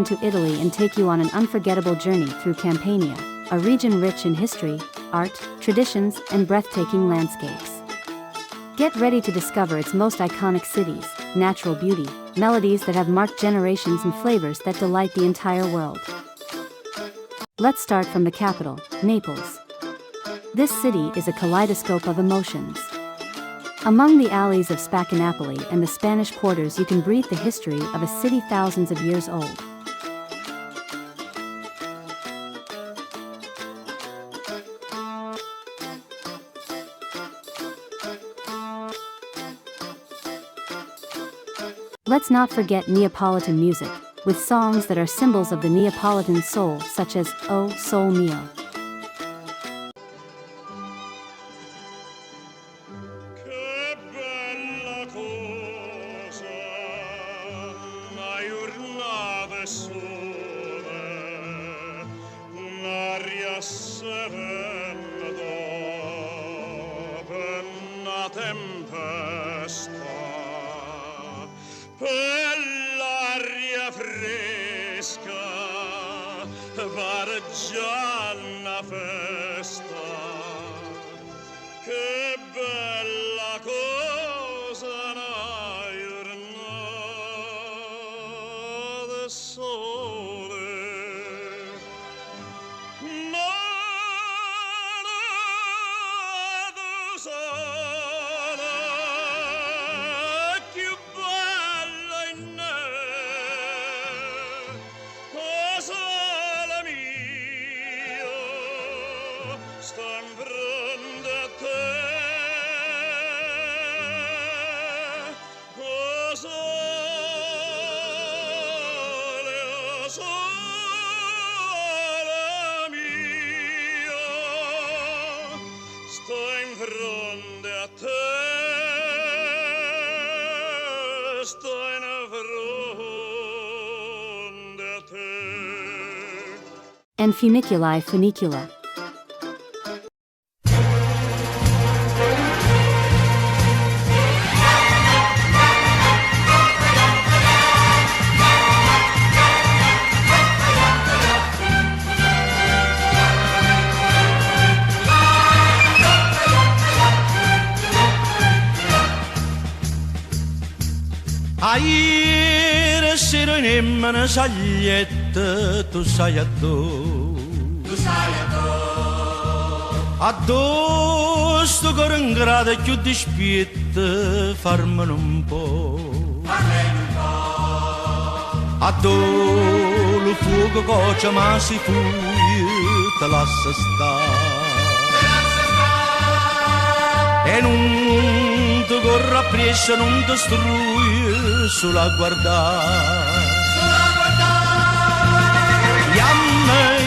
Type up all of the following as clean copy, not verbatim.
to Italy and take you on an unforgettable journey through Campania, a region rich in history, art, traditions, and breathtaking landscapes. Get ready to discover its most iconic cities, natural beauty, melodies that have marked generations, and flavors that delight the entire world. Let's start from the capital, Naples. This city is a kaleidoscope of emotions. Among the alleys of Spaccanapoli and the Spanish quarters, you can breathe the history of a city thousands of years old. Let's not forget Neapolitan music, with songs that are symbols of the Neapolitan soul, such as O Sole Mio. Che bella cosa, una giornata sole, un'aria serena dopo una tempesta. L'aria fresca pare già una festa. Che bella cosa una giornata sole. Nada sola, più bella in me. Oh sole mio, sto in fronte a te. Oh sole mio, sto in fronte a te. Sto in fronte a te. And Funiculi Funicula. Ieri sera in una saglietta, tu sai addosso. Tu sai Addosso con un grado più di spietta, farmene un po'. Parlemi un po'. Addosso lo fuoco coccia ma si fuia, te lascia stare. E non ti corre appresso, non ti strui, solo a guardare. Solo a guardare.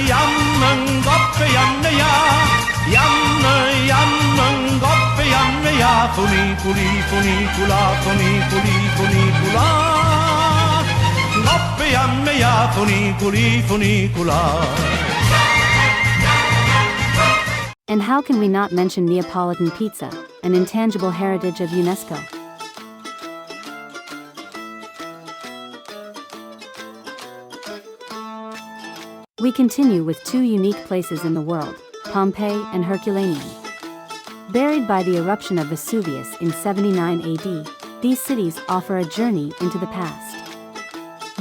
Yamma, ngoppe, yamma, ya. Yamma, ngoppe, yamma, ya. Funiculi, funicula, funiculi, funicula. Ngoppe, yamma, ya. Funiculi, funicula. And how can we not mention Neapolitan pizza, an intangible heritage of UNESCO? We continue with two unique places in the world, Pompeii and Herculaneum. Buried by the eruption of Vesuvius in 79 AD, these cities offer a journey into the past.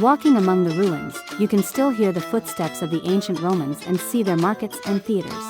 Walking among the ruins, you can still hear the footsteps of the ancient Romans and see their markets and theaters.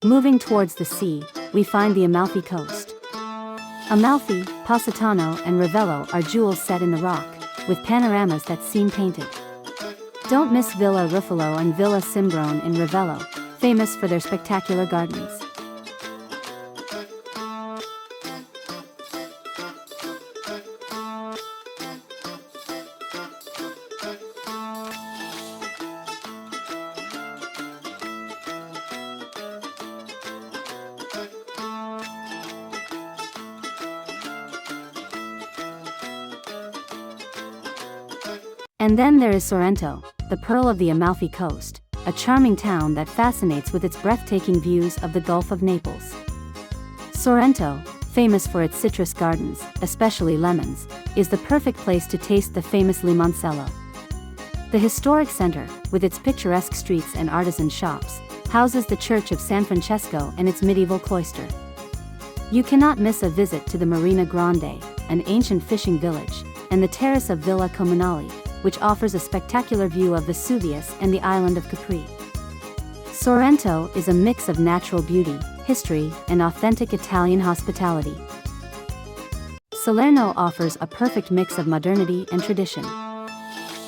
Moving towards the sea, we find the Amalfi Coast. Amalfi, Positano, and Ravello are jewels set in the rock, with panoramas that seem painted. Don't miss Villa Ruffalo and Villa Simbrone in Ravello, famous for their spectacular gardens. And then there is Sorrento, the pearl of the Amalfi Coast, a charming town that fascinates with its breathtaking views of the Gulf of Naples. Sorrento, famous for its citrus gardens, especially lemons, is the perfect place to taste the famous limoncello. The historic center, with its picturesque streets and artisan shops, houses the Church of San Francesco and its medieval cloister. You cannot miss a visit to the Marina Grande, an ancient fishing village, and the terrace of Villa Comunale, which offers a spectacular view of Vesuvius and the island of Capri. Sorrento is a mix of natural beauty, history, and authentic Italian hospitality. Salerno offers a perfect mix of modernity and tradition.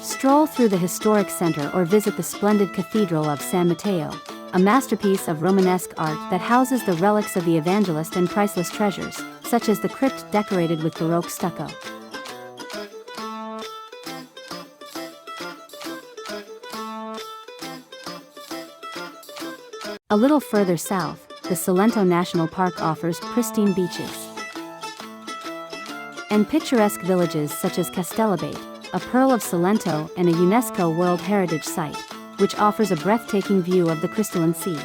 Stroll through the historic center or visit the splendid Cathedral of San Matteo, a masterpiece of Romanesque art that houses the relics of the evangelist and priceless treasures, such as the crypt decorated with Baroque stucco. A little further south, the Salento National Park offers pristine beaches and picturesque villages such as Castellabate, a pearl of Salento and a UNESCO World Heritage Site, which offers a breathtaking view of the crystalline sea.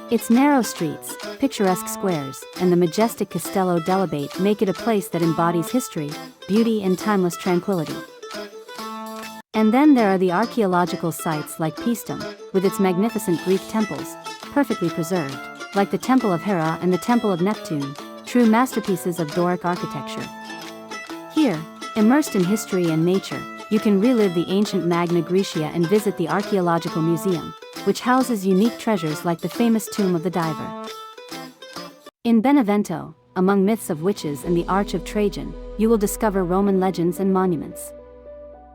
Its narrow streets, picturesque squares, and the majestic Castello dell'Abate make it a place that embodies history, beauty, and timeless tranquility. And then there are the archaeological sites like Paestum, with its magnificent Greek temples, perfectly preserved, like the Temple of Hera and the Temple of Neptune, true masterpieces of Doric architecture. Here, immersed in history and nature, you can relive the ancient Magna Graecia and visit the Archaeological Museum, which houses unique treasures like the famous Tomb of the Diver. In Benevento, among myths of witches and the Arch of Trajan, you will discover Roman legends and monuments.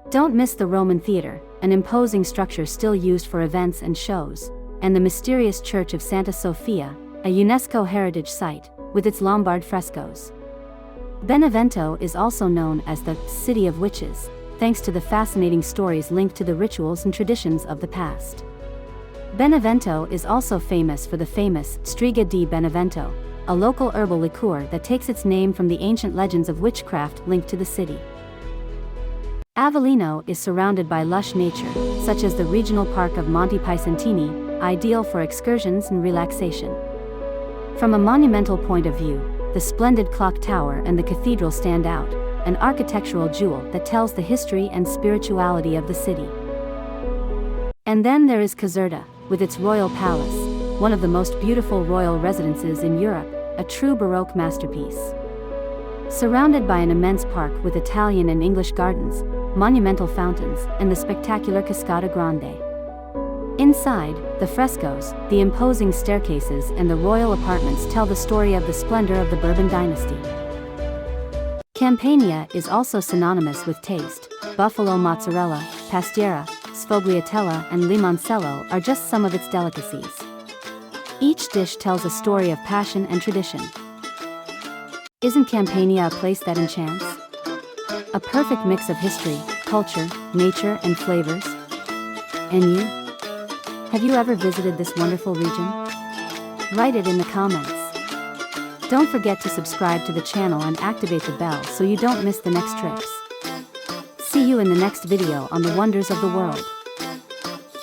Don't miss the Roman Theater, an imposing structure still used for events and shows, and the mysterious Church of Santa Sofia, a UNESCO heritage site, with its Lombard frescoes. Benevento is also known as the City of Witches, thanks to the fascinating stories linked to the rituals and traditions of the past. Benevento is also famous for the famous Striga di Benevento, a local herbal liqueur that takes its name from the ancient legends of witchcraft linked to the city. Avellino is surrounded by lush nature, such as the regional park of Monte Pisantini, ideal for excursions and relaxation. From a monumental point of view, the splendid clock tower and the cathedral stand out, an architectural jewel that tells the history and spirituality of the city. And then there is Caserta, with its royal palace, one of the most beautiful royal residences in Europe, a true Baroque masterpiece. Surrounded by an immense park with Italian and English gardens, monumental fountains, and the spectacular Cascata Grande. Inside, the frescoes, the imposing staircases, and the royal apartments tell the story of the splendor of the Bourbon dynasty. Campania is also synonymous with taste. Buffalo mozzarella, pastiera, sfogliatella, and limoncello are just some of its delicacies. Each dish tells a story of passion and tradition. Isn't Campania a place that enchants? A perfect mix of history, culture, nature, and flavors. And you? Have you ever visited this wonderful region? Write it in the comments. Don't forget to subscribe to the channel and activate the bell so you don't miss the next trips. See you in the next video on the wonders of the world.